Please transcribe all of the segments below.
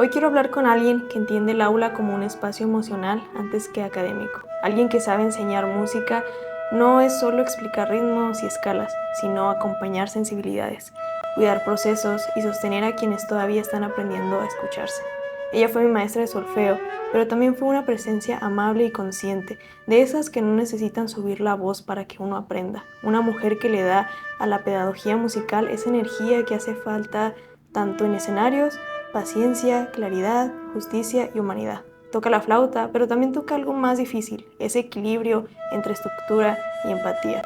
Hoy quiero hablar con alguien que entiende el aula como un espacio emocional antes que académico. Alguien que sabe enseñar música no es solo explicar ritmos y escalas, sino acompañar sensibilidades, cuidar procesos y sostener a quienes todavía están aprendiendo a escucharse. Ella fue mi maestra de solfeo, pero también fue una presencia amable y consciente, de esas que no necesitan subir la voz para que uno aprenda. Una mujer que le da a la pedagogía musical esa energía que hace falta tanto en escenarios, paciencia, claridad, justicia y humanidad. Toca la flauta, pero también toca algo más difícil, ese equilibrio entre estructura y empatía.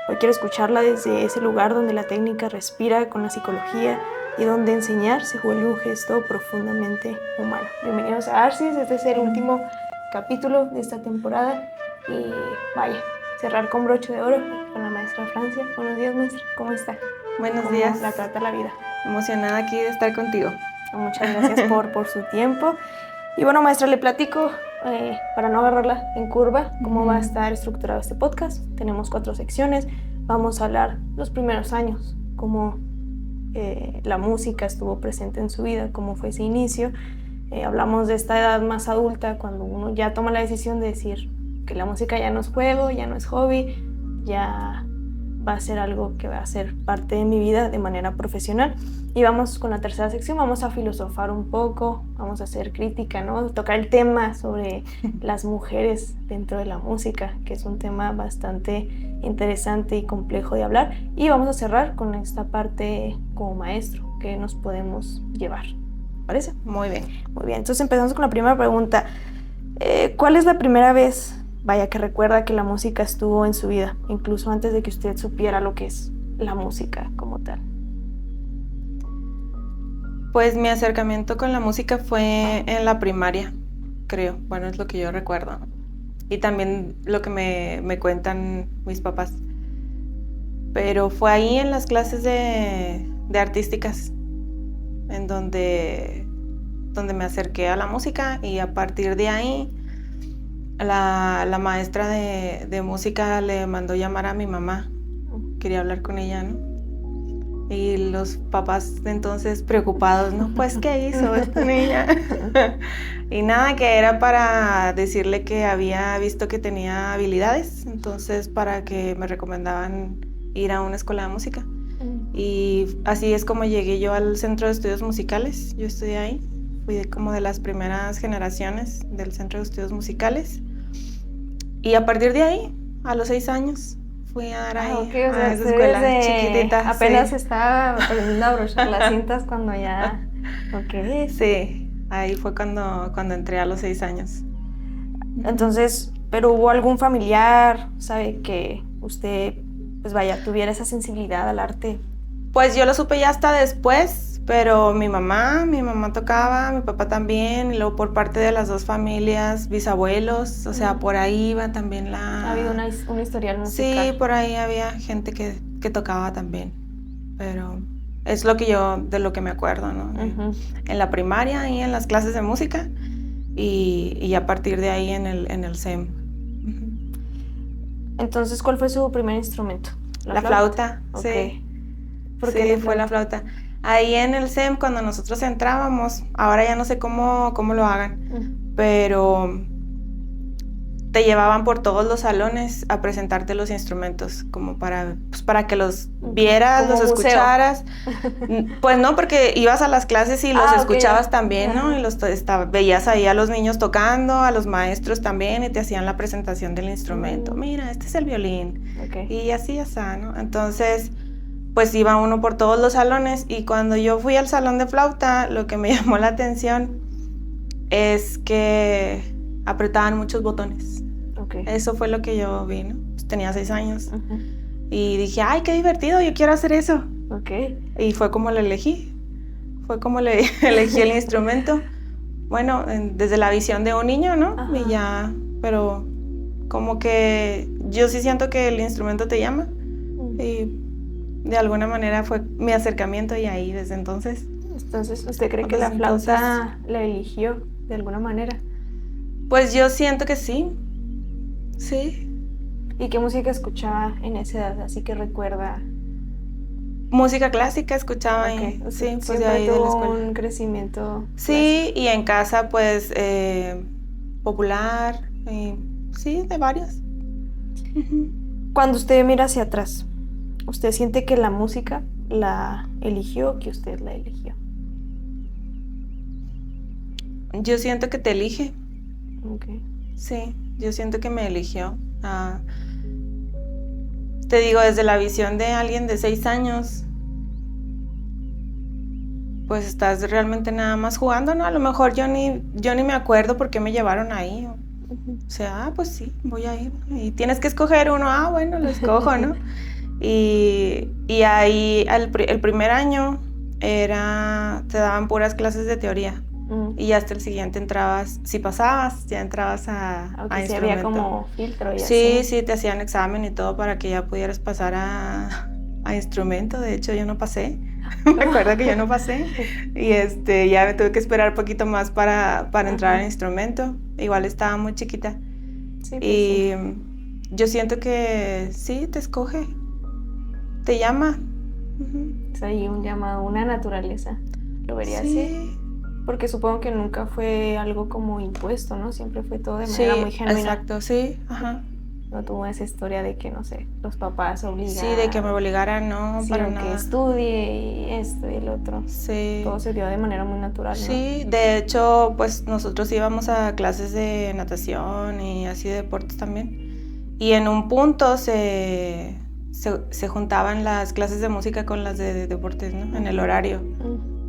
Hoy quiero escucharla desde ese lugar donde la técnica respira con la psicología y donde enseñar se vuelve un gesto profundamente humano. Bienvenidos a Arcis, este es el último capítulo de esta temporada y vaya, cerrar con broche de oro con la maestra Francia. Buenos días, maestra, ¿cómo está? Buenos ¿Cómo días. la trata la vida? Emocionada aquí de estar contigo. Muchas gracias por su tiempo. Y bueno, maestra, le platico, para no agarrarla en curva, cómo va a estar estructurado este podcast. Tenemos 4 secciones. Vamos a hablar los primeros años, cómo la música estuvo presente en su vida, cómo fue ese inicio. Hablamos de esta edad más adulta, cuando uno ya toma la decisión de decir que la música ya no es juego, ya no es hobby, ya va a ser algo que va a ser parte de mi vida de manera profesional. Y vamos con la tercera sección, vamos a filosofar un poco, vamos a hacer crítica, ¿no? Tocar el tema sobre las mujeres dentro de la música, que es un tema bastante interesante y complejo de hablar. Y vamos a cerrar con esta parte como maestro que nos podemos llevar. ¿Parece? Muy bien. Muy bien, entonces empezamos con la primera pregunta. ¿Cuál es la primera vez, vaya, que recuerda que la música estuvo en su vida, incluso antes de que usted supiera lo que es la música como tal? Pues mi acercamiento con la música fue en la primaria, creo. Bueno, es lo que yo recuerdo. Y también lo que me cuentan mis papás. Pero fue ahí en las clases de artísticas, en donde me acerqué a la música, y a partir de ahí la maestra de música le mandó llamar a mi mamá. Quería hablar con ella, ¿no? Y los papás de entonces preocupados, ¿no? Pues, ¿qué hizo esta niña? Y nada, que era para decirle que había visto que tenía habilidades, entonces para que me recomendaban ir a una escuela de música. Y así es como llegué yo al Centro de Estudios Musicales. Yo estudié ahí, fui como de las primeras generaciones del Centro de Estudios Musicales. Y a partir de ahí, a los 6 años, fui a dar ahí a esa escuela chiquitita. Apenas sí. Estaba aprendiendo a abrochar las cintas cuando ya... Okay. Sí, ahí fue cuando entré a los 6 años. Entonces, ¿pero hubo algún familiar, sabe, que usted, pues vaya, tuviera esa sensibilidad al arte? Pues yo lo supe ya hasta después, pero mi mamá tocaba, mi papá también, y luego por parte de las dos familias, bisabuelos, o sea, por ahí iba también la... Ha habido un historial musical. Sí, por ahí había gente que tocaba también, pero es de lo que me acuerdo, ¿no? En la primaria y en las clases de música, y a partir de ahí en el SEM. Entonces, ¿cuál fue su primer instrumento? La flauta, okay. Sí. ¿Por qué fue la flauta. Ahí en el SEM, cuando nosotros entrábamos, ahora ya no sé cómo lo hagan, pero te llevaban por todos los salones a presentarte los instrumentos, como para que los vieras, los escucharas. Pues no, porque ibas a las clases y los escuchabas también, ¿no? Y veías ahí a los niños tocando, a los maestros también, y te hacían la presentación del instrumento. Mira, este es el violín. Y así, ¿no? Entonces, pues iba uno por todos los salones, y cuando yo fui al salón de flauta, lo que me llamó la atención es que apretaban muchos botones. Eso fue lo que yo vi, ¿no? Pues tenía 6 años. Y dije, ¡ay, qué divertido! Yo quiero hacer eso. Y fue como lo elegí. Fue como elegí el instrumento. Bueno, desde la visión de un niño, ¿no? Y ya, pero como que yo sí siento que el instrumento te llama. Y de alguna manera fue mi acercamiento, y ahí desde entonces. Entonces, ¿usted cree que la flauta la eligió de alguna manera? Pues yo siento que sí. Sí. ¿Y qué música escuchaba en esa edad? Así que recuerda Música clásica escuchaba Okay. y sí, pues de Siempre ahí de la tuvo escuela. un crecimiento Sí, y en casa pues popular, y, sí, de varios. Ujú. Cuando usted mira hacia atrás, ¿usted siente que la música la eligió o que usted la eligió? Yo siento que te elige, Okay. sí, yo siento que me eligió. Te digo, desde la visión de alguien de 6 años, pues estás realmente nada más jugando, ¿no? A lo mejor yo ni me acuerdo por qué me llevaron ahí. Ujú. O sea, pues sí, voy a ir. Y tienes que escoger uno, bueno, lo escojo, ¿no? Y ahí el primer año te daban puras clases de teoría. Y hasta el siguiente entrabas, si pasabas, ya entrabas a Aunque sí había instrumento. como filtro y Sí, así. sí, te hacían examen y todo para que ya pudieras pasar a instrumento. De hecho, yo no pasé. Me acuerdo que yo no pasé. Y ya me tuve que esperar un poquito más para entrar al instrumento. Igual estaba muy chiquita. Sí, pues Y sí. yo siento que sí, te escoge, te llama. Ujú. Es ahí un llamado, una naturaleza. Lo vería así. Sí, Porque supongo que nunca fue algo como impuesto, ¿no? Siempre fue todo de manera muy sí, genuina. exacto, sí, ajá. No tuvo esa historia de que, no sé, los papás obligan. Sí, de que me obligaran, no, Sí, para o que nada. estudie y esto y el otro. Sí. Todo se dio de manera muy natural, ¿no? Sí, de hecho, pues nosotros íbamos a clases de natación y así de deportes también. Y en un punto se juntaban las clases de música con las de deportes, ¿no? En el horario.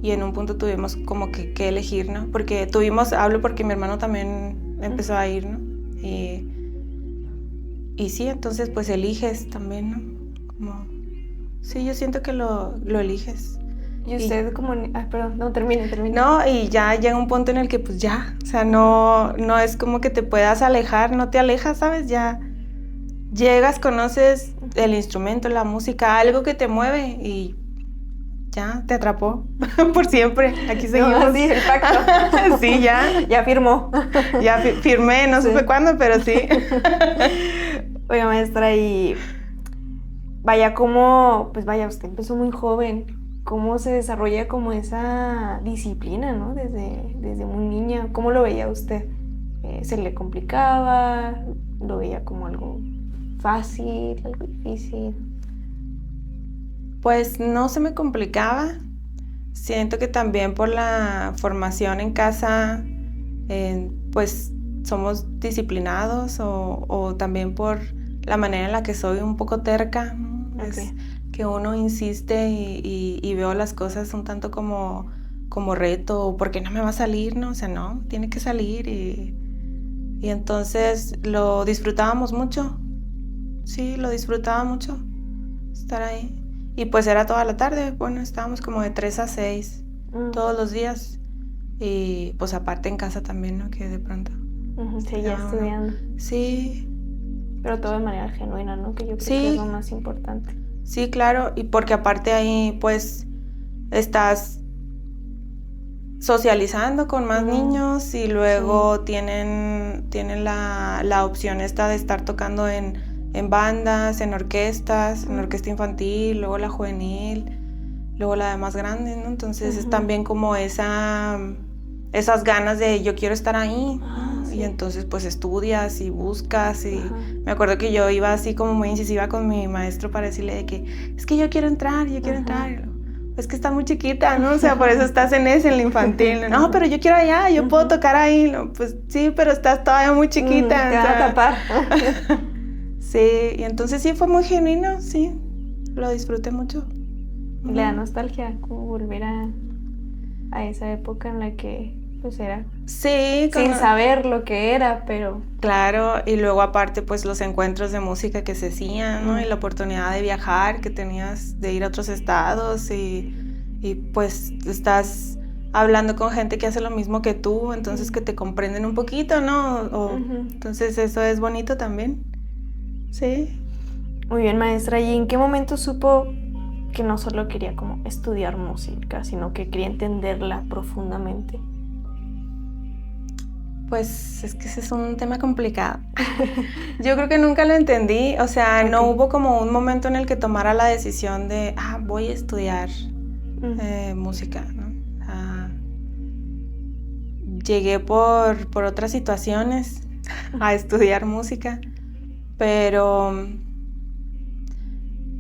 Y en un punto tuvimos como que elegir, ¿no? Porque hablo porque mi hermano también empezó a ir, ¿no? Y sí, entonces pues eliges también, ¿no? Como, sí, yo siento que lo eliges. Y usted como... perdón, no, termine. No, y ya llega un punto en el que pues ya, o sea, no es como que te puedas alejar, no te alejas, ¿sabes? Ya llegas, conoces el instrumento, la música, algo que te mueve y ya te atrapó por siempre. Aquí seguimos. No, sí, el pacto. Sí, ya. Ya firmó. Ya firmé, no supe cuándo, pero sí. Oiga, maestra, y vaya, pues vaya, usted empezó muy joven. ¿Cómo se desarrolla como esa disciplina, ¿no? Desde muy niña. ¿Cómo lo veía usted? ¿Se le complicaba? ¿Lo veía como algo fácil, algo difícil? Pues no se me complicaba. Siento que también por la formación en casa, pues somos disciplinados o también por la manera en la que soy un poco terca, ¿no? Okay. Es que uno insiste y veo las cosas un tanto como reto, ¿por qué no me va a salir? No, o sea, no, tiene que salir y entonces lo disfrutábamos mucho. Sí, lo disfrutaba mucho estar ahí. Y pues era toda la tarde, bueno, estábamos como de 3 a 6 todos los días. Y pues aparte en casa también, ¿no? Que de pronto. Seguía estudiando. Sí. Pero todo de manera genuina, ¿no? Que yo creo Sí. que es lo más importante. Sí, claro. Y porque aparte ahí pues estás socializando con más niños y luego tienen la opción esta de estar tocando en bandas, en orquestas, en orquesta infantil, luego la juvenil, luego la de más grande, ¿no? Entonces es también como esas ganas de yo quiero estar ahí, ¿no? Y entonces pues estudias y buscas y me acuerdo que yo iba así como muy incisiva con mi maestro para decirle de que es que yo quiero entrar. Es que está muy chiquita, ¿no? O sea, por eso estás en el infantil. No, pero yo quiero allá, yo puedo tocar ahí. No, pues sí, pero estás todavía muy chiquita. Te van a tapar. Sí, y entonces sí fue muy genuino, sí. Lo disfruté mucho. Le da nostalgia como volver a esa época en la que pues era sí, sin saber lo que era, pero... Claro, y luego aparte pues los encuentros de música que se hacían, ¿no? Y la oportunidad de viajar, que tenías de ir a otros estados y pues estás hablando con gente que hace lo mismo que tú, entonces que te comprenden un poquito, ¿no? Entonces eso es bonito también. Sí. Muy bien, maestra. ¿Y en qué momento supo que no solo quería como estudiar música, sino que quería entenderla profundamente? Pues es que ese es un tema complicado. Yo creo que nunca lo entendí, o sea, no hubo como un momento en el que tomara la decisión de, voy a estudiar música, ¿no? Llegué por otras situaciones a estudiar música, pero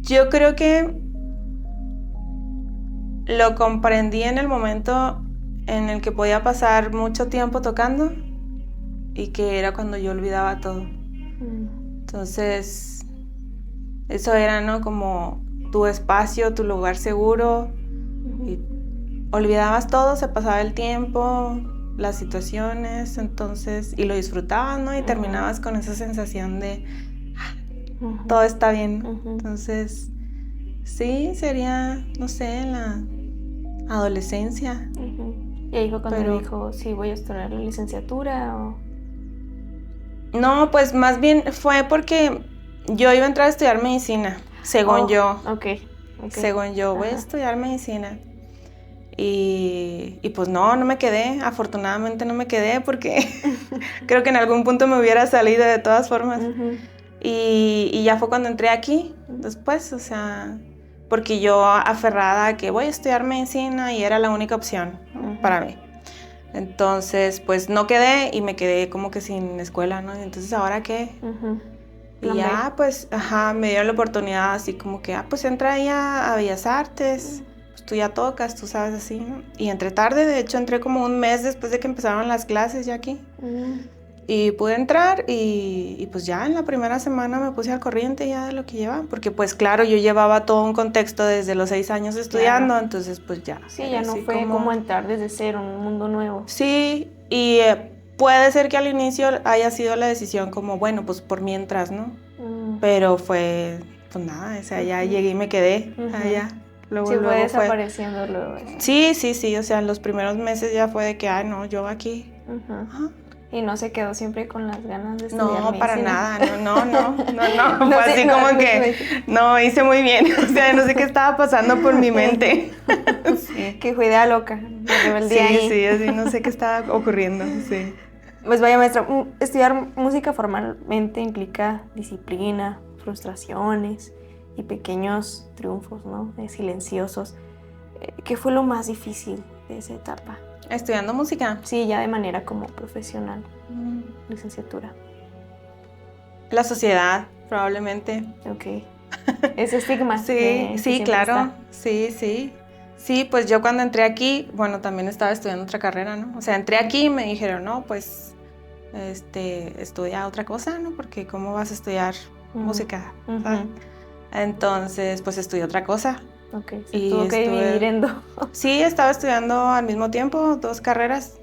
yo creo que lo comprendí en el momento en el que podía pasar mucho tiempo tocando y que era cuando yo olvidaba todo. Entonces, eso era, ¿no? Como tu espacio, tu lugar seguro. Y olvidabas todo, se pasaba el tiempo, las situaciones, entonces, y lo disfrutabas, ¿no? Y terminabas con esa sensación de todo está bien. Entonces, sí, sería, no sé, la adolescencia. ¿Y ahí fue cuando dijo, sí, voy a estudiar la licenciatura o...? No, pues más bien fue porque yo iba a entrar a estudiar medicina, según yo. Según yo, voy a estudiar medicina. Y pues no me quedé, afortunadamente no me quedé porque creo que en algún punto me hubiera salido de todas formas. Y ya fue cuando entré aquí, después, o sea, porque yo aferrada a que voy a estudiar medicina y era la única opción para mí. Entonces, pues no quedé y me quedé como que sin escuela, ¿no? Entonces, ¿ahora qué? Y ya, pues, me dieron la oportunidad así como que, pues entra ahí a Bellas Artes, pues tú ya tocas, tú sabes así, ¿no? Y entré tarde, de hecho entré como un mes después de que empezaron las clases ya aquí. Y pude entrar y pues ya en la primera semana me puse al corriente ya de lo que llevaba, porque pues claro, yo llevaba todo un contexto desde los 6 años estudiando, entonces pues ya. Sí, ya no fue como entrar desde cero, un mundo nuevo. Sí, y puede ser que al inicio haya sido la decisión como, bueno, pues por mientras, ¿no? Pero fue, pues nada, o sea, ya llegué y me quedé allá. Luego fue desapareciendo luego eso. Sí, o sea, en los primeros meses ya fue de que, no, yo aquí. Y no se quedó siempre con las ganas de estudiar medicina. No, para nada, no. Fue así como que, no, hice muy bien. O sea, no sé qué estaba pasando por mi mente. Sí. Que fue idea loca, de rebeldía ahí. Sí, así no sé qué estaba ocurriendo, sí. Pues vaya maestra, estudiar música formalmente implica disciplina, frustraciones y pequeños triunfos, ¿no? Silenciosos. ¿Qué fue lo más difícil de esa etapa? ¿Estudiando música? Sí, ya de manera como profesional, licenciatura. La sociedad, probablemente. Ok. Ese estigma. Sí, claro. Está. Sí, pues yo cuando entré aquí, bueno, también estaba estudiando otra carrera, ¿no? O sea, entré aquí y me dijeron, no, pues, estudia otra cosa, ¿no? Porque ¿cómo vas a estudiar música? Entonces, pues estudié otra cosa. Ok, tuvo que dividir en dos. Sí, estaba estudiando al mismo tiempo 2 carreras.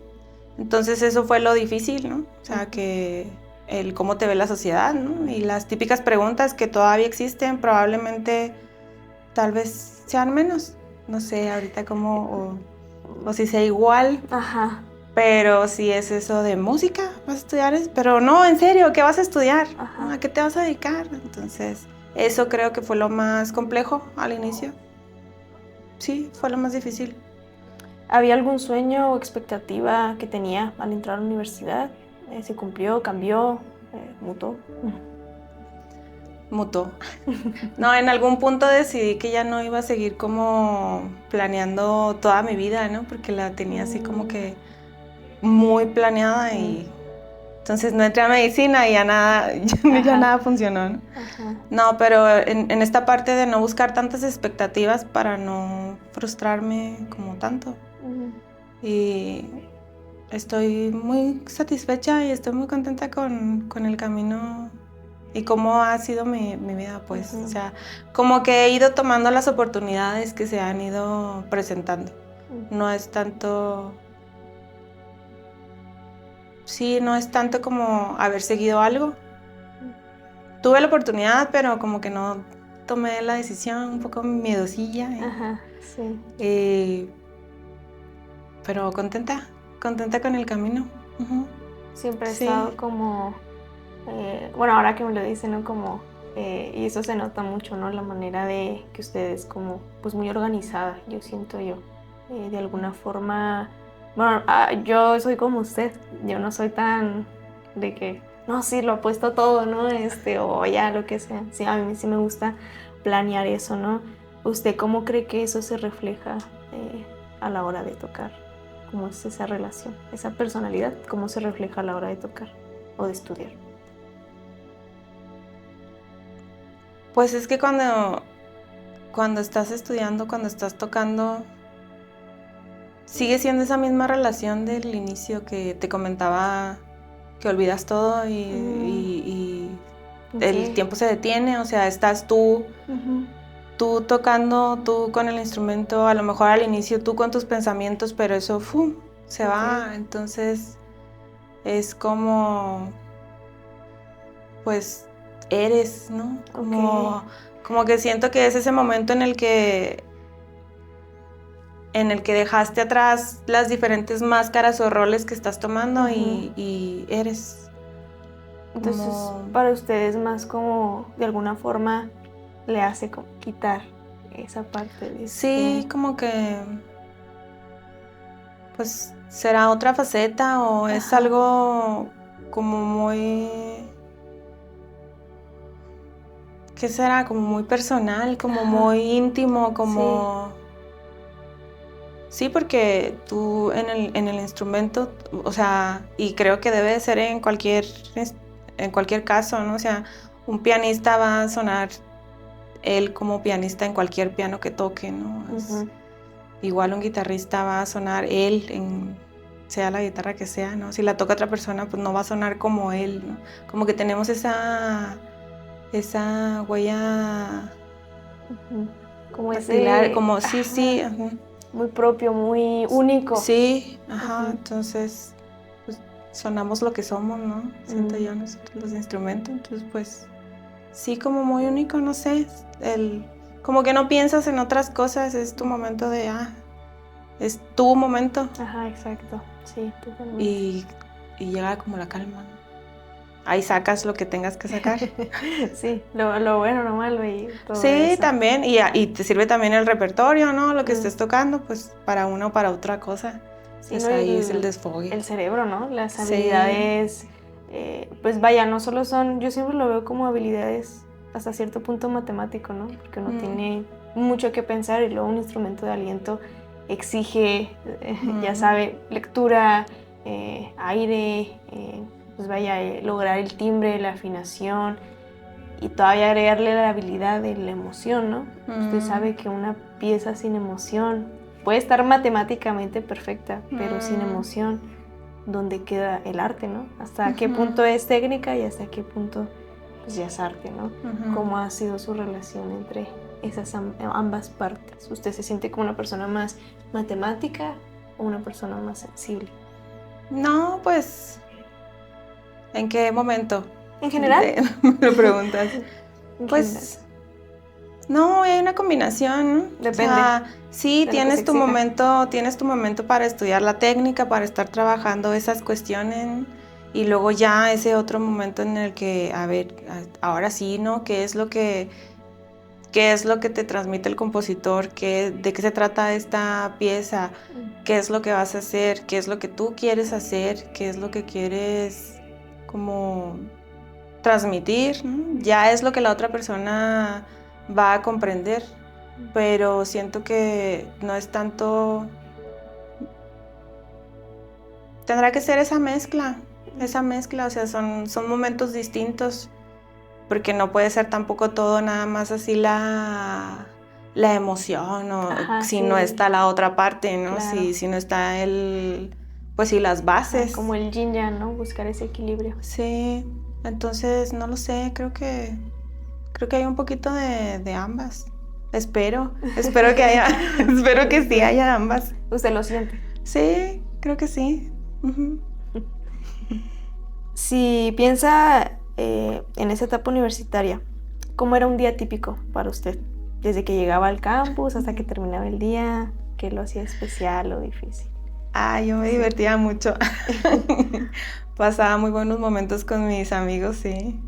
Entonces eso fue lo difícil, ¿no? O sea, que el cómo te ve la sociedad, ¿no? Y las típicas preguntas que todavía existen, probablemente tal vez sean menos. No sé ahorita cómo, o si sea igual. Pero si es eso de música, vas a estudiar eso. Pero no, en serio, ¿qué vas a estudiar? ¿A qué te vas a dedicar? Entonces, eso creo que fue lo más complejo al inicio. Sí, fue lo más difícil. ¿Había algún sueño o expectativa que tenía al entrar a la universidad? ¿Se cumplió, cambió, mutó? Mutó. No, en algún punto decidí que ya no iba a seguir como planeando toda mi vida, ¿no? Porque la tenía así como que muy planeada y entonces no entré a medicina y ya nada funcionó, ¿no? No, pero en esta parte de no buscar tantas expectativas para no frustrarme como tanto. Y estoy muy satisfecha y estoy muy contenta con el camino y cómo ha sido mi vida, pues. O sea, como que he ido tomando las oportunidades que se han ido presentando. No es tanto... Sí, no es tanto como haber seguido algo. Tuve la oportunidad, pero como que no tomé la decisión, un poco miedosilla. Pero contenta con el camino. Siempre he estado como, bueno, ahora que me lo dicen, ¿no? Como, y eso se nota mucho, ¿no? La manera de que ustedes como, pues muy organizada, yo siento yo. De alguna forma Bueno, yo soy como usted, yo no soy tan de que, no, sí, lo apuesto todo, ¿no? O ya, lo que sea. Sí, a mí sí me gusta planear eso, ¿no? ¿Usted cómo cree que eso se refleja a la hora de tocar? ¿Cómo es esa relación, esa personalidad? ¿Cómo se refleja a la hora de tocar o de estudiar? Pues es que cuando estás estudiando, cuando estás tocando, sigue siendo esa misma relación del inicio que te comentaba, que olvidas todo y el tiempo se detiene, o sea, estás tú tocando, tú con el instrumento, a lo mejor al inicio tú con tus pensamientos, pero eso se va, entonces es como, pues, eres, ¿no? Como que siento que es ese momento en el que dejaste atrás las diferentes máscaras o roles que estás tomando y eres. Entonces, para ustedes más como, de alguna forma, le hace como quitar esa parte de... Sí, como que, pues, será otra faceta o es algo como muy... ¿Qué será? Como muy personal, como muy íntimo, como... Sí, porque tú en el instrumento, o sea, y creo que debe de ser en cualquier caso, ¿no? O sea, un pianista va a sonar él como pianista en cualquier piano que toque, ¿no? Igual un guitarrista va a sonar él sea la guitarra que sea, ¿no? Si la toca otra persona, pues no va a sonar como él, ¿no? Como que tenemos esa huella como dactilar, como sí. Muy propio, muy único. Sí, entonces pues, sonamos lo que somos, ¿no? Siento yo, nosotros los instrumentos, entonces pues sí, como muy único, no sé, como que no piensas en otras cosas, es tu momento es tu momento. Ajá, exacto, sí, totalmente. Y llega como la calma, ¿no? Ahí sacas lo que tengas que sacar. Sí, lo bueno, lo malo y todo sí, eso. También, y te sirve también el repertorio, ¿no? Lo que estés tocando, pues para una o para otra cosa. Sí, pues ¿no? ahí es el desfogue. El cerebro, ¿no? Las habilidades, pues vaya, no solo son, yo siempre lo veo como habilidades hasta cierto punto matemático, ¿no? Porque uno tiene mucho que pensar y luego un instrumento de aliento exige, ya sabe, lectura, aire, pues vaya, lograr el timbre, la afinación y todavía agregarle la habilidad de la emoción, ¿no? Usted sabe que una pieza sin emoción puede estar matemáticamente perfecta, pero sin emoción, ¿dónde queda el arte, no? ¿Hasta qué punto es técnica y hasta qué punto pues ya es arte, ¿no? ¿Cómo ha sido su relación entre esas ambas partes? ¿Usted se siente como una persona más matemática o una persona más sensible? No, pues, ¿en qué momento? ¿En general? Me lo preguntas. Pues, no, hay una combinación, ¿no? Depende. O sea, sí, tienes tu momento para estudiar la técnica, para estar trabajando esas cuestiones y luego ya ese otro momento en el que, a ver, ahora sí, ¿no? ¿Qué es lo que te transmite el compositor? ¿De qué se trata esta pieza? ¿Qué es lo que vas a hacer? ¿Qué es lo que tú quieres hacer? ¿Qué es lo que quieres como transmitir? ¿No? Ya es lo que la otra persona va a comprender, pero siento que no es tanto... Tendrá que ser esa mezcla, o sea, son momentos distintos, porque no puede ser tampoco todo nada más así la emoción, o si no está la otra parte, ¿no? Claro. Si no está pues sí, las bases. Como el yin yang, ¿no? Buscar ese equilibrio. Sí, entonces no lo sé, creo que hay un poquito de ambas. Espero que haya, espero que sí haya ambas. ¿Usted lo siente? Sí, creo que sí. Si piensa en esa etapa universitaria, ¿cómo era un día típico para usted? Desde que llegaba al campus hasta que terminaba el día, ¿qué lo hacía especial o difícil? Yo me divertía mucho. Pasaba muy buenos momentos con mis amigos, sí.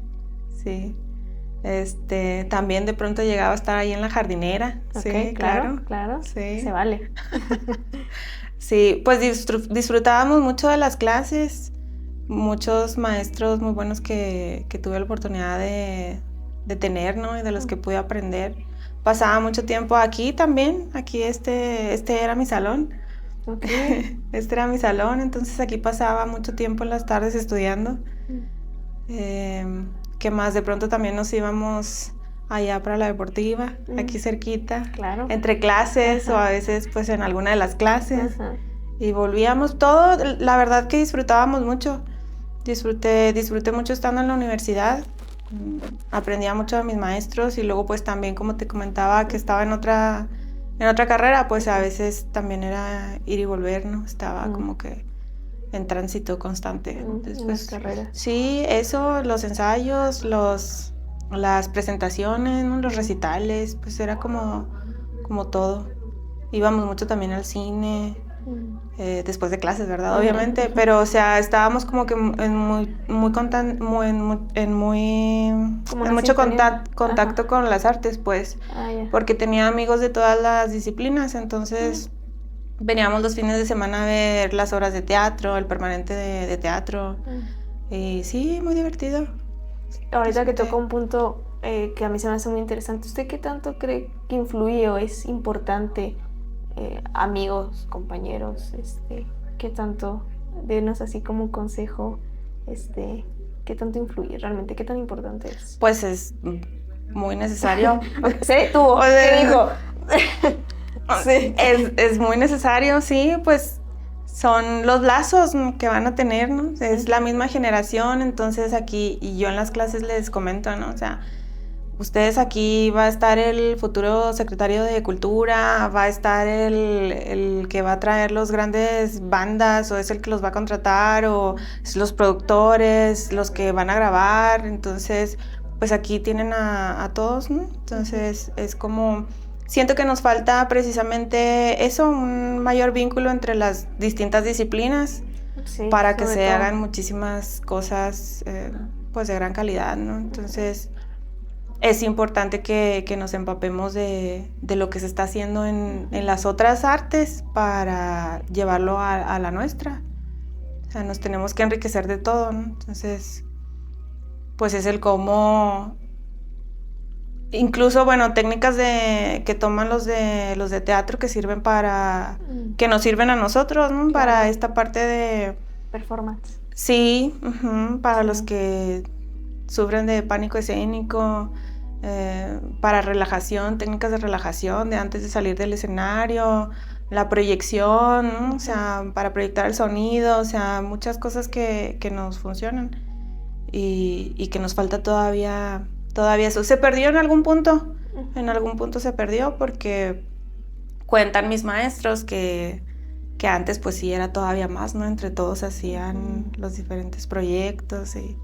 También de pronto llegaba a estar ahí en la jardinera. Okay, sí, claro. Sí. Se vale. Sí, pues disfrutábamos mucho de las clases, muchos maestros muy buenos que tuve la oportunidad de tener, ¿no? Y de los que pude aprender. Pasaba mucho tiempo aquí también, aquí este era mi salón. Okay. Este era mi salón, entonces aquí pasaba mucho tiempo en las tardes estudiando. ¿Qué más? De pronto también nos íbamos allá para la deportiva, aquí cerquita, Claro. entre clases. Ajá. O a veces pues en alguna de las clases. Ajá. Y volvíamos todo, la verdad que disfrutábamos mucho. Disfruté mucho estando en la universidad. Aprendía mucho de mis maestros y luego pues también, como te comentaba, que estaba en otra carrera, pues a veces también era ir y volver, ¿no? Estaba como que en tránsito constante. Entonces, en las carreras. Sí, eso, los ensayos, las presentaciones, ¿no? Los recitales, pues era como todo. Íbamos mucho también al cine. Después de clases, ¿verdad? Obviamente, pero o sea, estábamos como que en mucho contacto con las artes, pues, porque tenía amigos de todas las disciplinas, entonces veníamos los fines de semana a ver las obras de teatro, el permanente de teatro, y sí, muy divertido. Ahorita que toca un punto que a mí se me hace muy interesante, ¿usted qué tanto cree que influye o es importante? Amigos, compañeros, qué tanto, denos así como un consejo, qué tanto influye realmente, qué tan importante es. Pues es muy necesario. Se detuvo, ¿qué dijo? Sí. Es muy necesario, sí, pues son los lazos que van a tener, ¿no? Es la misma generación, entonces aquí, y yo en las clases les comento, ¿no? O sea, ustedes aquí va a estar el futuro secretario de Cultura, va a estar el que va a traer los grandes bandas, o es el que los va a contratar, o es los productores, los que van a grabar. Entonces, pues aquí tienen a todos, ¿no? Entonces, es como, siento que nos falta precisamente eso, un mayor vínculo entre las distintas disciplinas, sí, para que se hagan muchísimas cosas, pues de gran calidad, ¿no? Entonces, es importante que nos empapemos de lo que se está haciendo en las otras artes para llevarlo a la nuestra. O sea, nos tenemos que enriquecer de todo, ¿no? Entonces, pues es el cómo, incluso, bueno, técnicas que toman los de teatro que sirven que nos sirven a nosotros, ¿no? Claro. Para esta parte de performance. Sí, para los que sufren de pánico escénico. Para relajación, técnicas de relajación de antes de salir del escenario, la proyección, ¿no? O sea, para proyectar el sonido, o sea, muchas cosas que nos funcionan y que nos falta todavía eso. Se perdió en algún punto se perdió porque cuentan mis maestros que antes pues sí era todavía más, ¿no? Entre todos hacían los diferentes proyectos y...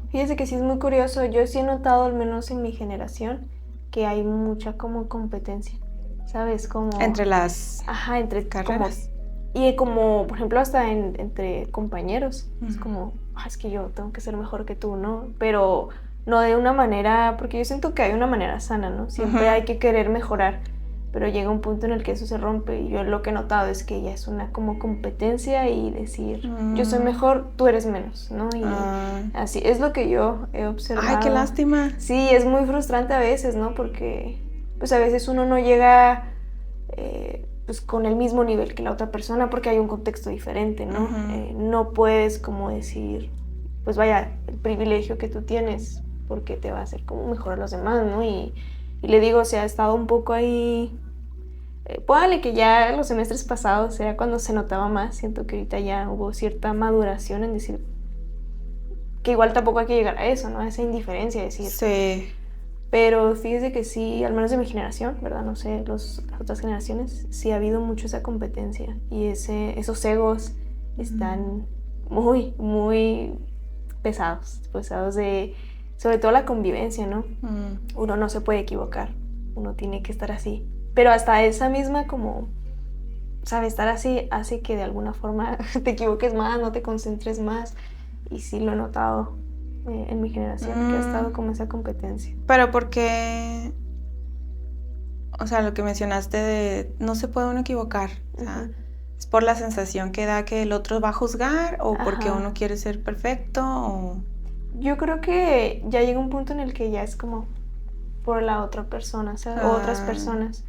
Fíjese que sí es muy curioso. Yo sí he notado, al menos en mi generación, que hay mucha como competencia, ¿sabes? Como entre las entre carreras. Y como, por ejemplo, hasta entre compañeros. Es como, es que yo tengo que ser mejor que tú, ¿no? Pero no de una manera, porque yo siento que hay una manera sana, ¿no? Siempre hay que querer mejorar, pero llega un punto en el que eso se rompe, y yo lo que he notado es que ya es una como competencia y decir, yo soy mejor, tú eres menos, ¿no? Y así es lo que yo he observado. ¡Ay, qué lástima! Sí, es muy frustrante a veces, ¿no? Porque pues a veces uno no llega pues con el mismo nivel que la otra persona porque hay un contexto diferente, ¿no? No puedes como decir, pues vaya, el privilegio que tú tienes porque te va a hacer como mejor a los demás, ¿no? Y le digo, o sea, ha estado un poco ahí... Póngale que ya los semestres pasados era cuando se notaba más. Siento que ahorita ya hubo cierta maduración en decir que igual tampoco hay que llegar a eso, ¿no? A esa indiferencia, decir. Sí. Pero fíjese que sí, al menos de mi generación, ¿verdad? No sé, las otras generaciones, sí ha habido mucho esa competencia. Y esos egos están muy, muy pesados de... Sobre todo la convivencia, ¿no? Uno no se puede equivocar, uno tiene que estar así. Pero hasta esa misma como, ¿sabes? Estar así hace que de alguna forma te equivoques más, no te concentres más. Y sí lo he notado en mi generación, que ha estado como esa competencia. Pero porque, o sea, lo que mencionaste de no se puede uno equivocar. O sea, es por la sensación que da que el otro va a juzgar o porque uno quiere ser perfecto o... Yo creo que ya llega un punto en el que ya es como por la otra persona, ¿sabes? O otras personas.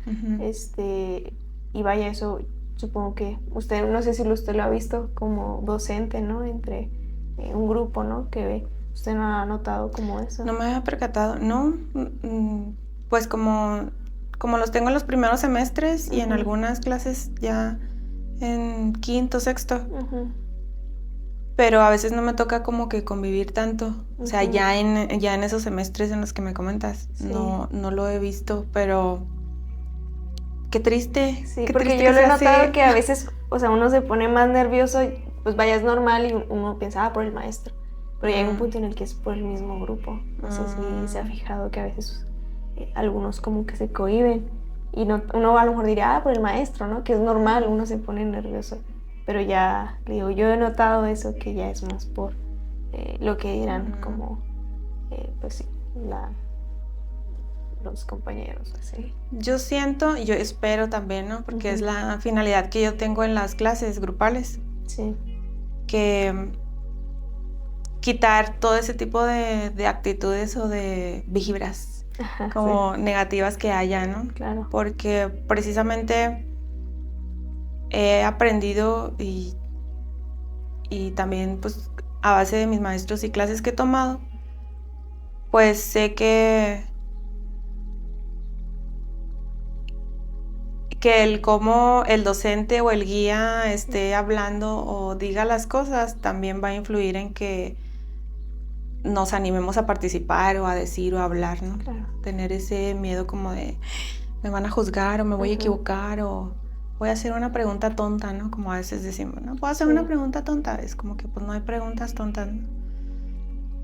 Y vaya, eso supongo que usted, no sé si usted lo ha visto como docente, ¿no? Entre un grupo, ¿no? Que ve. ¿Usted no ha notado como eso? No me había percatado, no. Pues como los tengo en los primeros semestres y en algunas clases ya en quinto, sexto. Pero a veces no me toca como que convivir tanto. O sea, ya en esos semestres en los que me comentas, no lo he visto, pero qué triste. Sí, qué porque triste yo que lo he sea notado así. que a veces, o sea, uno se pone más nervioso, pues vaya, es normal y uno piensa, por el maestro. Pero llega un punto en el que es por el mismo grupo. No sé si se ha fijado que a veces algunos como que se cohíben. Y uno a lo mejor diría, por el maestro, ¿no? Que es normal, uno se pone nervioso. Pero ya, digo, yo he notado eso, que ya es más por lo que dirán como, pues sí, los compañeros, así. Yo siento, y yo espero también, ¿no? Porque es la finalidad que yo tengo en las clases grupales. Sí. Que quitar todo ese tipo de actitudes o de vibras como negativas que haya, ¿no? Claro. Porque precisamente he aprendido y también pues a base de mis maestros y clases que he tomado, pues sé que el cómo el docente o el guía esté hablando o diga las cosas también va a influir en que nos animemos a participar o a decir o a hablar, ¿no? Claro. Tener ese miedo como de me van a juzgar o me voy a equivocar o voy a hacer una pregunta tonta, ¿no? Como a veces decimos, ¿no? Puedo hacer una pregunta tonta, es como que pues no hay preguntas tontas, ¿no?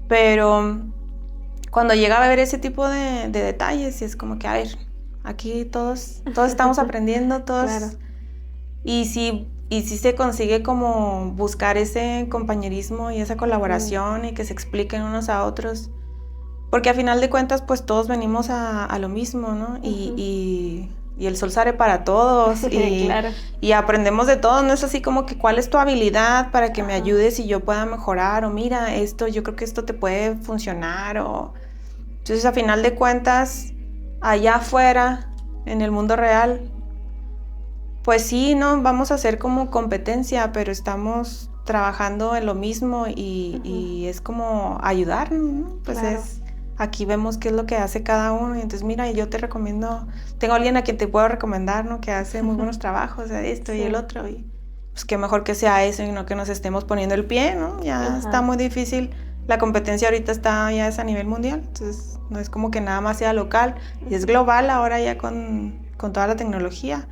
Pero cuando llega a ver ese tipo de detalles, es como que, a ver, aquí todos estamos aprendiendo, todos... Claro. Y si se consigue como buscar ese compañerismo y esa colaboración y que se expliquen unos a otros, porque a final de cuentas pues todos venimos a lo mismo, ¿no? Y el sol sale para todos y, claro. Y aprendemos de todos, no es así como que cuál es tu habilidad para que me ayudes y yo pueda mejorar o mira esto, yo creo que esto te puede funcionar o... Entonces a final de cuentas allá afuera en el mundo real pues sí, no vamos a hacer como competencia, pero estamos trabajando en lo mismo y es como ayudarnos, ¿no? Pues claro. aquí vemos qué es lo que hace cada uno y entonces mira, yo te recomiendo, tengo a alguien a quien te puedo recomendar, ¿no? Que hace muy buenos trabajos, esto y el otro y pues qué mejor que sea eso y no que nos estemos poniendo el pie, ¿no? Ya está muy difícil, la competencia ahorita ya es a nivel mundial, entonces no es como que nada más sea local y es global ahora ya con toda la tecnología.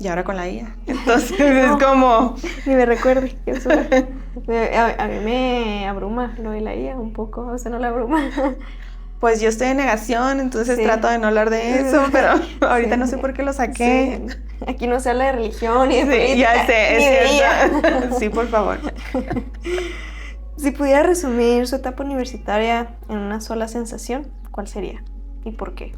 Y ahora con la IA. Entonces es como... Ni me recuerde. A mí me abruma lo de la IA un poco. ¿A usted no la abruma? Pues yo estoy en negación, entonces trato de no hablar de eso, pero ahorita no sé por qué lo saqué. Sí. Aquí no se habla de religión ni de política. Ya sé, ni es de cierto. Sí, por favor. Si pudiera resumir su etapa universitaria en una sola sensación, ¿cuál sería? ¿Y por qué?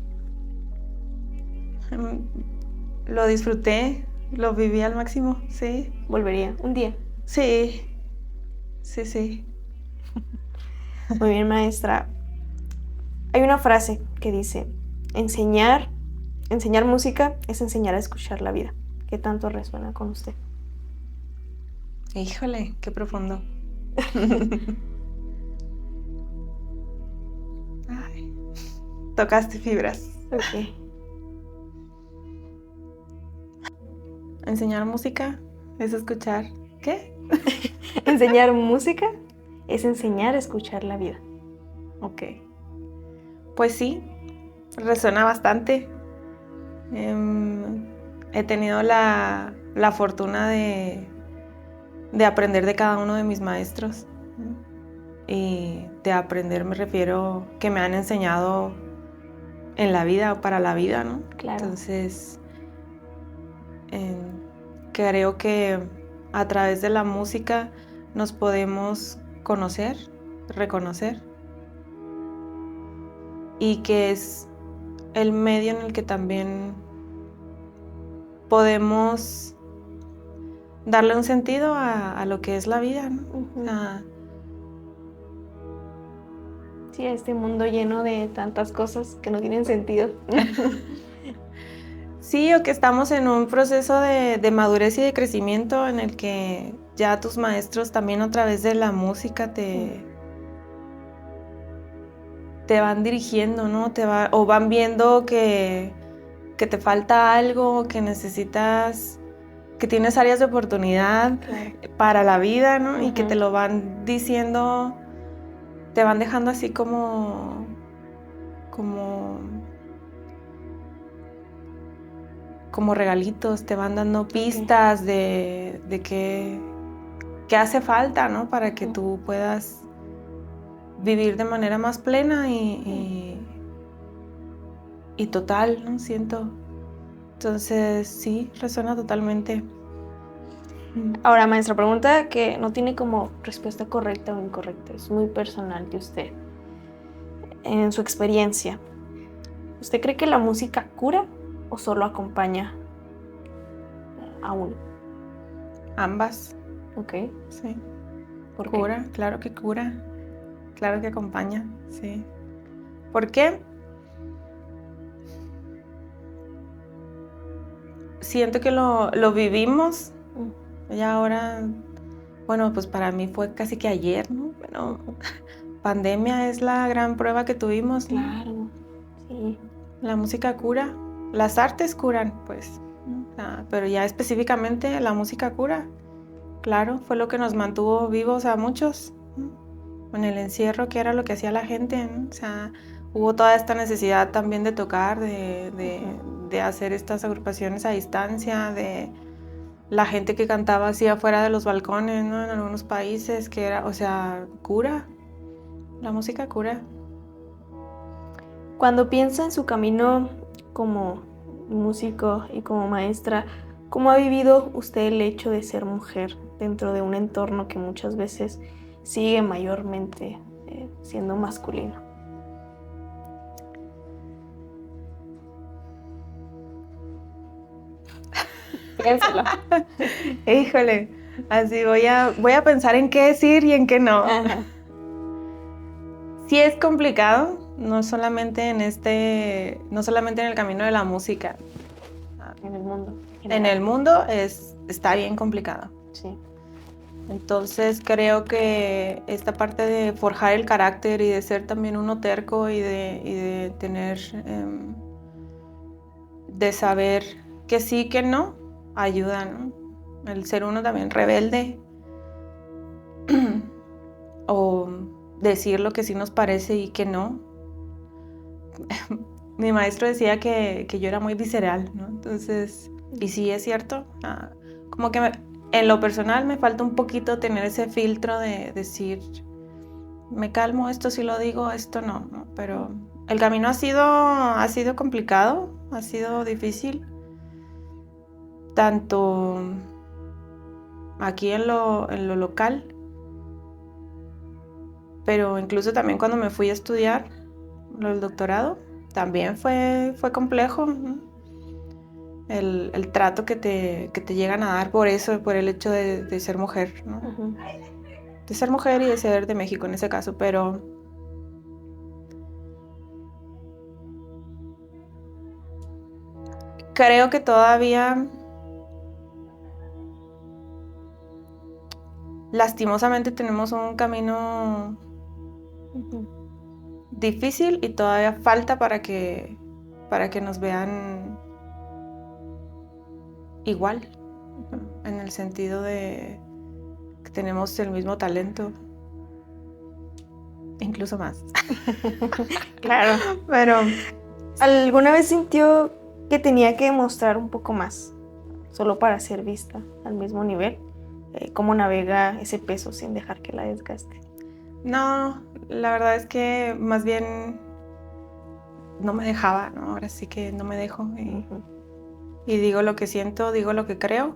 Lo disfruté, lo viví al máximo, sí. ¿Volvería un día? Sí, sí. Muy bien, maestra. Hay una frase que dice, enseñar música es enseñar a escuchar la vida. ¿Qué tanto resuena con usted? Híjole, qué profundo. Ay, tocaste fibras. Ok. Enseñar música es escuchar. ¿Qué? Enseñar música es enseñar a escuchar la vida. Ok. Pues sí, resuena bastante. He tenido la fortuna de aprender de cada uno de mis maestros. Y de aprender me refiero que me han enseñado en la vida o para la vida, ¿no? Claro. Entonces, creo que a través de la música nos podemos conocer, reconocer y que es el medio en el que también podemos darle un sentido a lo que es la vida, ¿no? Sí, a este mundo lleno de tantas cosas que no tienen sentido. Sí, o que estamos en un proceso de madurez y de crecimiento en el que ya tus maestros también a través de la música te van dirigiendo, ¿no? O van viendo que te falta algo, que necesitas, que tienes áreas de oportunidad para la vida, ¿no? Y que te lo van diciendo, te van dejando así como regalitos, te van dando pistas de qué hace falta, ¿no? Para que tú puedas vivir de manera más plena y total, ¿no? Siento. Entonces, sí, resuena totalmente. Ahora, maestra, pregunta que no tiene como respuesta correcta o incorrecta, es muy personal de usted. En su experiencia, ¿usted cree que la música cura o solo acompaña a uno? Ambas. Ok. Sí. ¿Por cura, qué? Claro que cura. Claro que acompaña, sí. ¿Por qué? Siento que lo vivimos. Ya ahora, bueno, pues para mí fue casi que ayer, ¿no? Bueno, pandemia es la gran prueba que tuvimos, ¿no? Claro, sí. La música cura, las artes curan, pues. Pero ya específicamente la música cura. Claro, fue lo que nos mantuvo vivos a muchos, ¿no? En el encierro, que era lo que hacía la gente, ¿no? O sea, hubo toda esta necesidad también de tocar, de hacer estas agrupaciones a distancia, de la gente que cantaba así afuera de los balcones, ¿no? En algunos países, que era, o sea, cura. La música cura. Cuando piensa en su camino como músico y como maestra, ¿cómo ha vivido usted el hecho de ser mujer dentro de un entorno que muchas veces sigue mayormente siendo masculino? Piénselo. Híjole, así voy a pensar en qué decir y en qué no. Ajá. Sí es complicado, no solamente en el camino de la música. En el mundo. En el mundo está bien complicado. Sí. Entonces creo que esta parte de forjar el carácter y de ser también uno terco y de tener, de saber que sí, que no, ayuda, ¿no? El ser uno también rebelde o decir lo que sí nos parece y que no. Mi maestro decía que yo era muy visceral, ¿no? Entonces, y sí es cierto, como que en lo personal me falta un poquito tener ese filtro de decir, me calmo, esto sí lo digo, esto no, ¿no? Pero el camino ha sido complicado, ha sido difícil, tanto aquí en lo local, pero incluso también cuando me fui a estudiar el doctorado, también fue complejo, ¿no? El trato que te llegan a dar por eso, por el hecho de ser mujer, ¿no? Uh-huh. De ser mujer y de ser de México en ese caso, pero creo que todavía lastimosamente tenemos un camino difícil y todavía falta para que nos vean igual, en el sentido de que tenemos el mismo talento, incluso más. Claro. Pero ¿alguna vez sintió que tenía que demostrar un poco más, solo para ser vista al mismo nivel? ¿Cómo navega ese peso sin dejar que la desgaste? no, la verdad es que más bien no me dejaba, ¿no? Ahora sí que no me dejo y digo lo que siento, digo lo que creo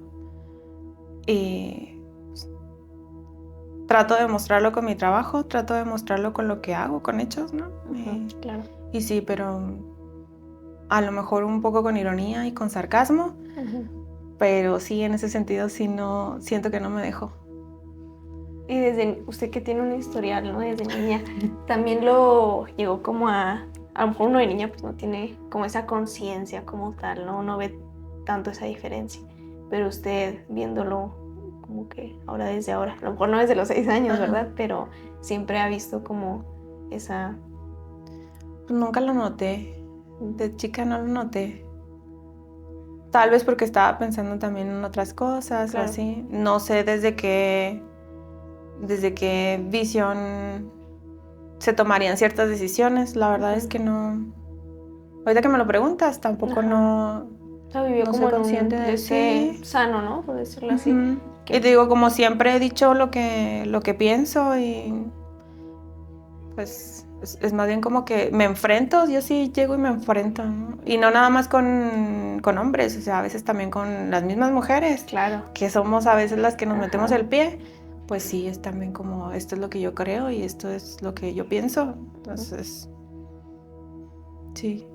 y pues, trato de mostrarlo con mi trabajo, trato de mostrarlo con lo que hago, con hechos, ¿no? Claro. Y sí, pero a lo mejor un poco con ironía y con sarcasmo, pero sí, en ese sentido sí no, siento que no me dejó. Y desde usted que tiene un historial, ¿no? Desde niña, también lo llegó como a lo mejor uno de niña pues no tiene como esa conciencia como tal, ¿no? No ve tanto esa diferencia, pero usted viéndolo como que desde ahora, a lo mejor no desde los 6 años, Ajá. ¿verdad? Pero siempre ha visto como esa... Pues nunca lo noté, de chica no lo noté. Tal vez porque estaba pensando también en otras cosas, Claro. así. No sé desde qué visión se tomarían ciertas decisiones. La verdad es que no. Ahorita que me lo preguntas, tampoco Ajá. no, O sea, vivió no como soy en consciente un de ese sí. sano, ¿no? Por decirlo así. Ujú. Que- Y te digo, como siempre he dicho lo que pienso y pues es más bien como que me enfrento, yo sí llego y me enfrento, ¿no? Y no nada más con hombres, o sea, a veces también con las mismas mujeres, Claro. que somos a veces las que nos Ajá. metemos el pie, pues sí, es también como esto es lo que yo creo y esto es lo que yo pienso, entonces, sí.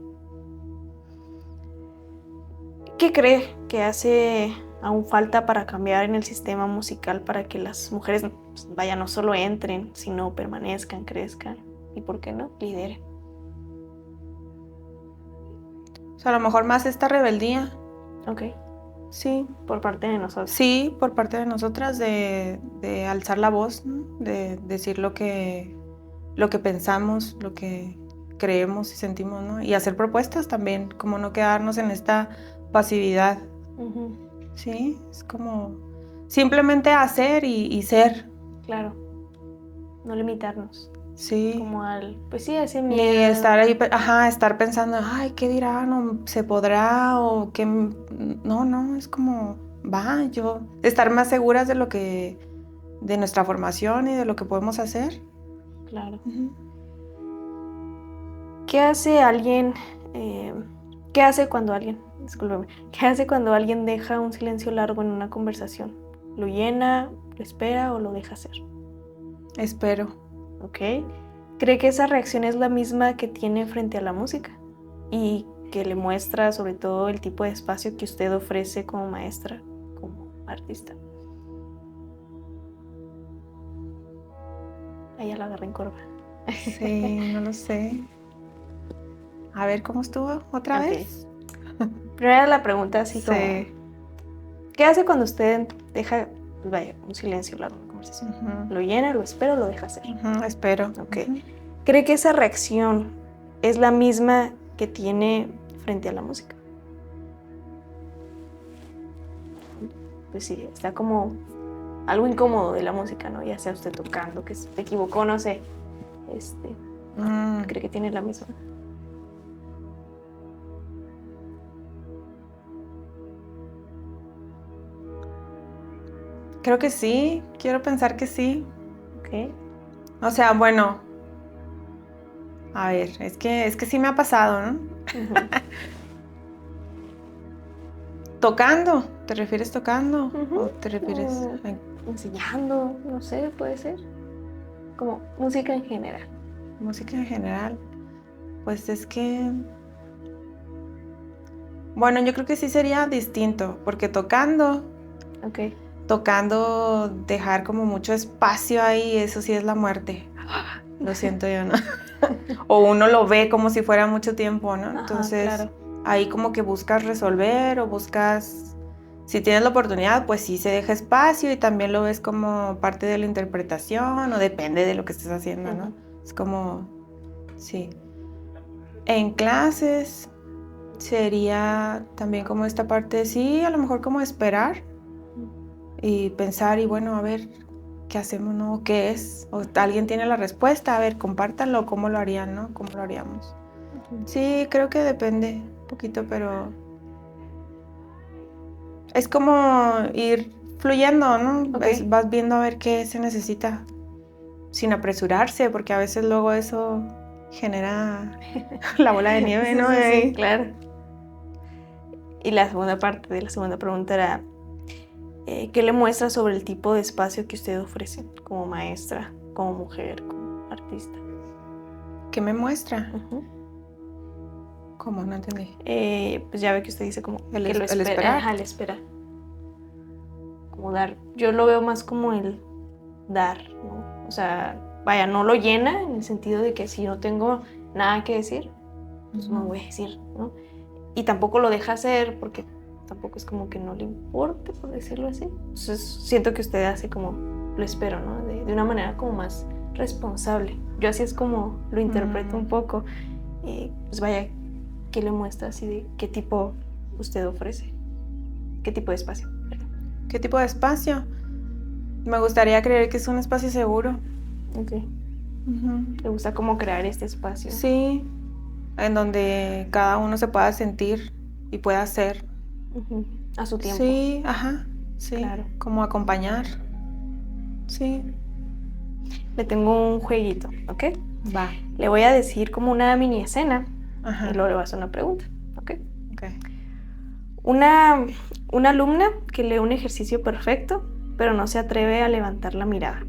¿Qué cree que hace aún falta para cambiar en el sistema musical para que las mujeres, pues, vaya, no solo entren, sino permanezcan, crezcan y, ¿por qué no?, lideren? O sea, a lo mejor más esta rebeldía, Ok, sí, por parte de nosotros. sí, por parte de nosotras de alzar la voz, ¿no? De decir lo que pensamos, lo que creemos y sentimos, ¿no? Y hacer propuestas también, como no quedarnos en esta pasividad, Ujú, ¿sí? Es como simplemente hacer y ser, claro, no limitarnos, ¿sí? como pues sí, ese Ni miedo. estar ahí, estar pensando, ay, ¿qué dirán? ¿O se podrá? ¿O qué? No, no, es como, estar más seguras de de nuestra formación y de lo que podemos hacer. Claro. Ujú. ¿Qué hace alguien, eh, qué hace cuando alguien, discúlpeme, qué hace cuando alguien deja un silencio largo en una conversación? ¿Lo llena, lo espera o lo deja hacer? Espero. ¿Ok? ¿Cree que esa reacción es la misma que tiene frente a la música? Y que le muestra sobre todo el tipo de espacio que usted ofrece como maestra, como artista. Ahí ya la agarré en curva. Sí, no lo sé. A ver, ¿cómo estuvo otra Ok. vez? Primera la pregunta así como, Sí. ¿qué hace cuando usted deja, pues vaya, un silencio largo en la conversación? Ujú, ¿Lo llena, lo espera o lo deja hacer? ujú, espero. Ok. Ujú. ¿Cree que esa reacción es la misma que tiene frente a la música? Pues sí, está como algo incómodo de la música, ¿no? Ya sea usted tocando, que se equivocó, no sé. Mm, ¿Cree que tiene la misma? creo que sí, quiero pensar que sí. Ok. O sea, bueno, a ver, es que sí me ha pasado, ¿no? Ujú. ¿Tocando? ¿Te refieres tocando? Ujú. ¿O te refieres Enseñando, no sé, puede ser. Como música en general. música en general? Pues es que, bueno, yo creo que sí sería distinto, porque Ok. tocando, dejar como mucho espacio ahí, eso sí es la muerte. Lo siento yo, ¿no? O uno lo ve como si fuera mucho tiempo, ¿no? Ajá, Entonces, claro. ahí como que buscas resolver o buscas, si tienes la oportunidad, pues sí se deja espacio y también lo ves como parte de la interpretación o depende de lo que estés haciendo, ¿no? Ujú. Es como, sí. En clases sería también como esta parte, sí, a lo mejor como esperar y pensar y bueno, a ver, ¿qué hacemos, no? ¿Qué es? O alguien tiene la respuesta, a ver, compártanlo, ¿cómo lo harían, no? ¿Cómo lo haríamos? Ujú. Sí, creo que depende un poquito, pero es como ir fluyendo, ¿no? Ok. Vas viendo a ver qué se necesita sin apresurarse, porque a veces luego eso genera la bola de nieve, Sí, ¿no? sí, sí, claro. Y la segunda parte de la segunda pregunta era, ¿qué le muestra sobre el tipo de espacio que usted ofrece como maestra, como mujer, como artista? ¿Qué me muestra? Ujú. ¿Cómo? No entendí. Pues ya ve que usted dice como que lo El espera, esperar. ajá, le espera. como dar. Yo lo veo más como el dar, ¿no? O sea, vaya, no lo llena en el sentido de que si no tengo nada que decir, pues no voy a decir, ¿no? Y tampoco lo deja hacer porque tampoco es como que no le importe, por decirlo así. Entonces siento que usted hace como, lo espero, ¿no? De una manera como más responsable. Yo así es como lo interpreto un poco. Pues vaya, ¿qué le muestra así de qué tipo usted ofrece? ¿Qué tipo de espacio? ¿Qué tipo de espacio? Me gustaría creer que es un espacio seguro. Ok. ¿Le gusta como crear este espacio? Sí, en donde cada uno se pueda sentir y pueda ser. A su tiempo. Sí, ajá, sí, Claro. como acompañar. Sí. Le tengo un jueguito, ¿ok? Va. Le voy a decir como una mini escena Ajá. y luego le voy a hacer una pregunta, ¿ok? Ok. Una alumna que lee un ejercicio perfecto, pero no se atreve a levantar la mirada.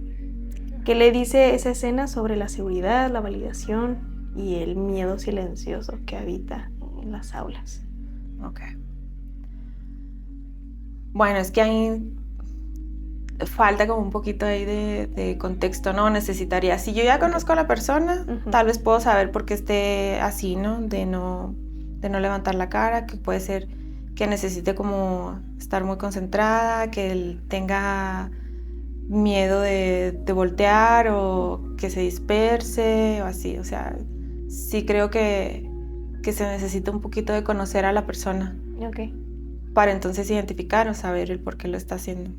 ¿Qué le dice esa escena sobre la seguridad, la validación y el miedo silencioso que habita en las aulas? Ok. Bueno, es que ahí falta como un poquito ahí de contexto, ¿no? Necesitaría, si yo ya conozco a la persona, tal vez puedo saber por qué esté así, ¿no? De no levantar la cara, que puede ser que necesite como estar muy concentrada, que él tenga miedo de voltear o que se disperse o así, o sea, sí creo que se necesita un poquito de conocer a la persona. Ok. Para entonces identificar o saber el por qué lo está haciendo.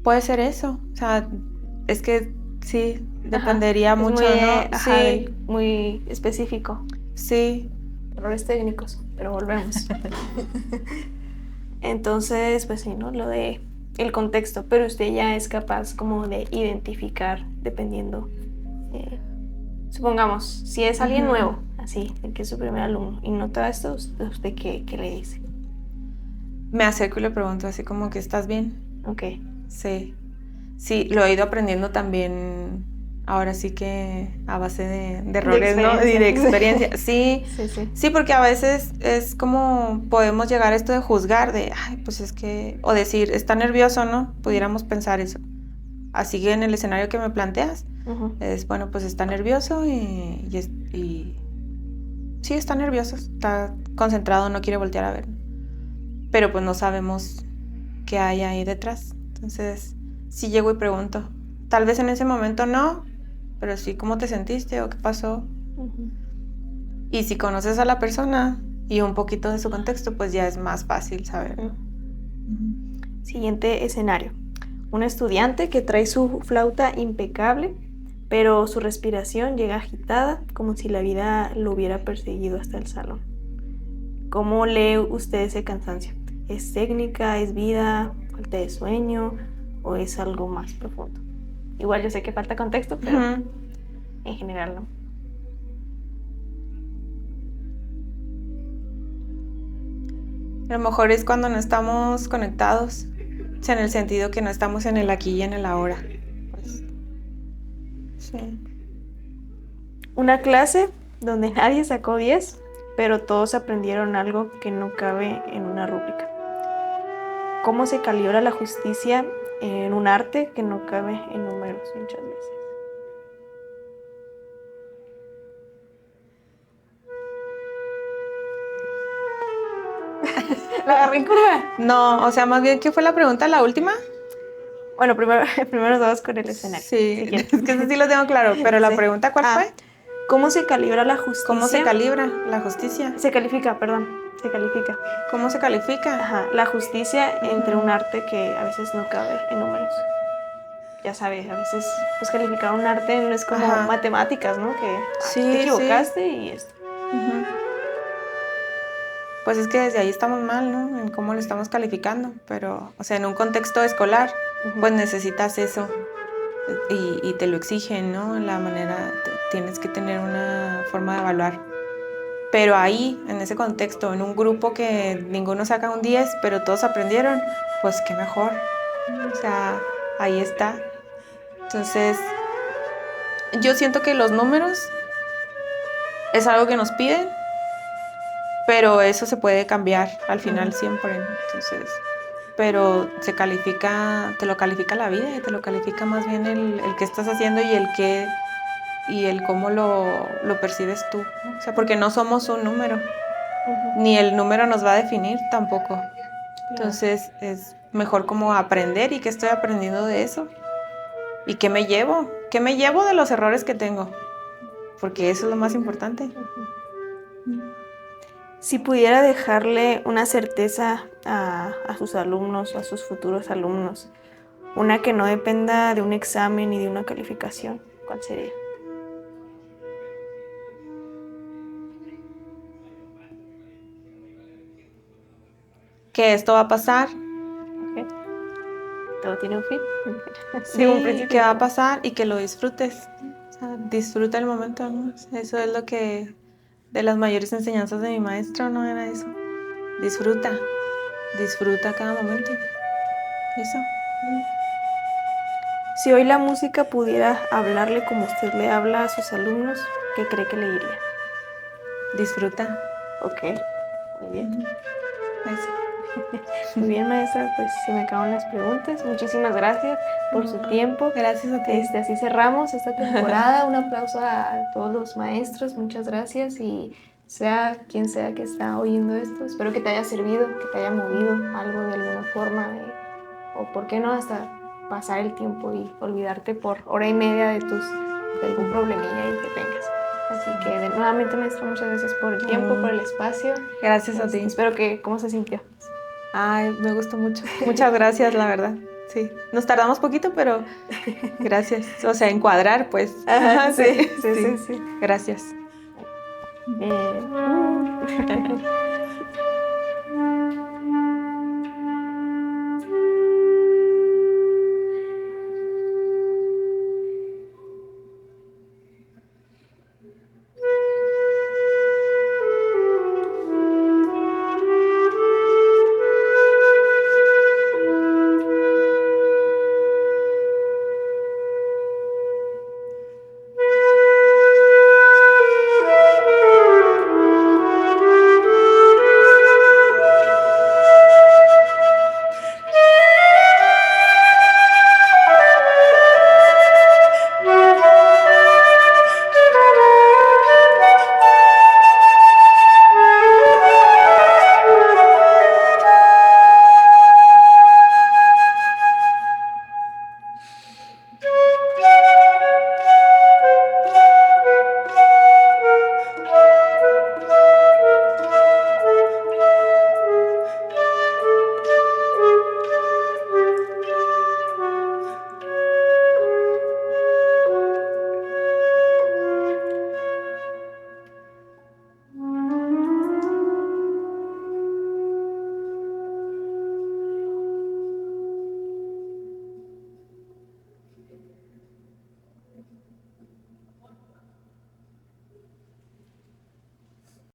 Puede ser eso, o sea, es que sí, dependería mucho, muy, ¿no? Sí, muy específico. sí. Errores técnicos, pero volvemos. Entonces, pues sí, ¿no? Lo de el contexto, pero usted ya es capaz como de identificar dependiendo. Supongamos, si es alguien nuevo, así, el que es su primer alumno, y nota esto, ¿usted qué le dice? Me acerco y le pregunto así como que ¿estás bien? Ok. Sí. Sí, lo he ido aprendiendo también, ahora sí que a base de errores, ¿no? Y de experiencia. Sí, sí, porque a veces es como podemos llegar a esto de juzgar, de, ay, pues es que, o decir, está nervioso, ¿no? Pudiéramos pensar eso. Así que en el escenario que me planteas, es, bueno, pues está nervioso y sí, está nervioso, está concentrado, no quiere voltear a ver. Pero pues no sabemos qué hay ahí detrás. Entonces, sí llego y pregunto. Tal vez en ese momento no, pero sí, ¿cómo te sentiste o qué pasó? Y si conoces a la persona y un poquito de su contexto, pues ya es más fácil saber. Siguiente escenario. Un estudiante que trae su flauta impecable, pero su respiración llega agitada, como si la vida lo hubiera perseguido hasta el salón. ¿Cómo lee usted ese cansancio? ¿Es técnica, es vida, falta de sueño o es algo más profundo? Igual yo sé que falta contexto, pero en general no. A lo mejor es cuando no estamos conectados, o sea, en el sentido que no estamos en el aquí y en el ahora. Pues, sí. Una clase donde nadie sacó 10, pero todos aprendieron algo que no cabe en una rúbrica. ¿Cómo se calibra la justicia en un arte que no cabe en números muchas veces? ¿La agarré en curva? No, o sea, más bien, ¿qué fue la pregunta, la última? Bueno, primero vamos con el escenario. Sí, es que eso sí lo tengo claro, pero la pregunta, ¿cuál fue? ¿Cómo se calibra la justicia? ¿Cómo se calibra la justicia? Se califica, perdón, se califica. ¿Cómo se califica? Ajá, la justicia entre un arte que a veces no cabe en números. Ya sabes, a veces pues calificar un arte no es como matemáticas, ¿no? Que sí, te equivocaste y esto. Pues es que desde ahí estamos mal, ¿no? En cómo lo estamos calificando, pero, o sea, en un contexto escolar, pues necesitas eso y te lo exigen, ¿no? La manera, tienes que tener una forma de evaluar. Pero ahí, en ese contexto, en un grupo que ninguno saca un 10, pero todos aprendieron, pues qué mejor. O sea, ahí está. Entonces, yo siento que los números es algo que nos piden, pero eso se puede cambiar al final siempre. Entonces, pero te lo califica la vida y te lo califica más bien el qué estás haciendo y el cómo lo percibes tú, ¿no? O sea, porque no somos un número, ni el número nos va a definir tampoco. Entonces es mejor como aprender y qué estoy aprendiendo de eso y qué me llevo de los errores que tengo, porque eso es lo más importante. Si pudiera dejarle una certeza a sus alumnos o a sus futuros alumnos, una que no dependa de un examen ni de una calificación, ¿cuál sería? Que esto va a pasar. Okay. Todo tiene un fin. Sí, un principio. Que va a pasar y que lo disfrutes. O sea, disfruta el momento, ¿no? Eso es lo que de las mayores enseñanzas de mi maestro, ¿no? Era eso. Disfruta cada momento. Eso. Si hoy la música pudiera hablarle como usted le habla a sus alumnos, ¿qué cree que le diría? Disfruta. Ok, muy bien. Eso. Muy bien, maestra, pues se me acaban las preguntas. Muchísimas gracias por su tiempo. Gracias a ti. Así cerramos esta temporada. Un aplauso a todos los maestros. Muchas gracias y sea quien sea que está oyendo esto, espero que te haya servido, que te haya movido algo de alguna forma o por qué no hasta pasar el tiempo y olvidarte por hora y media de algún problemilla que tengas. Así que nuevamente, maestra, muchas gracias por el tiempo, por el espacio. Gracias a ti. Espero que, ¿cómo se sintió? Ay, me gustó mucho. Muchas gracias, la verdad. Sí, nos tardamos poquito, pero gracias. O sea, encuadrar, pues. Ajá, sí. Gracias.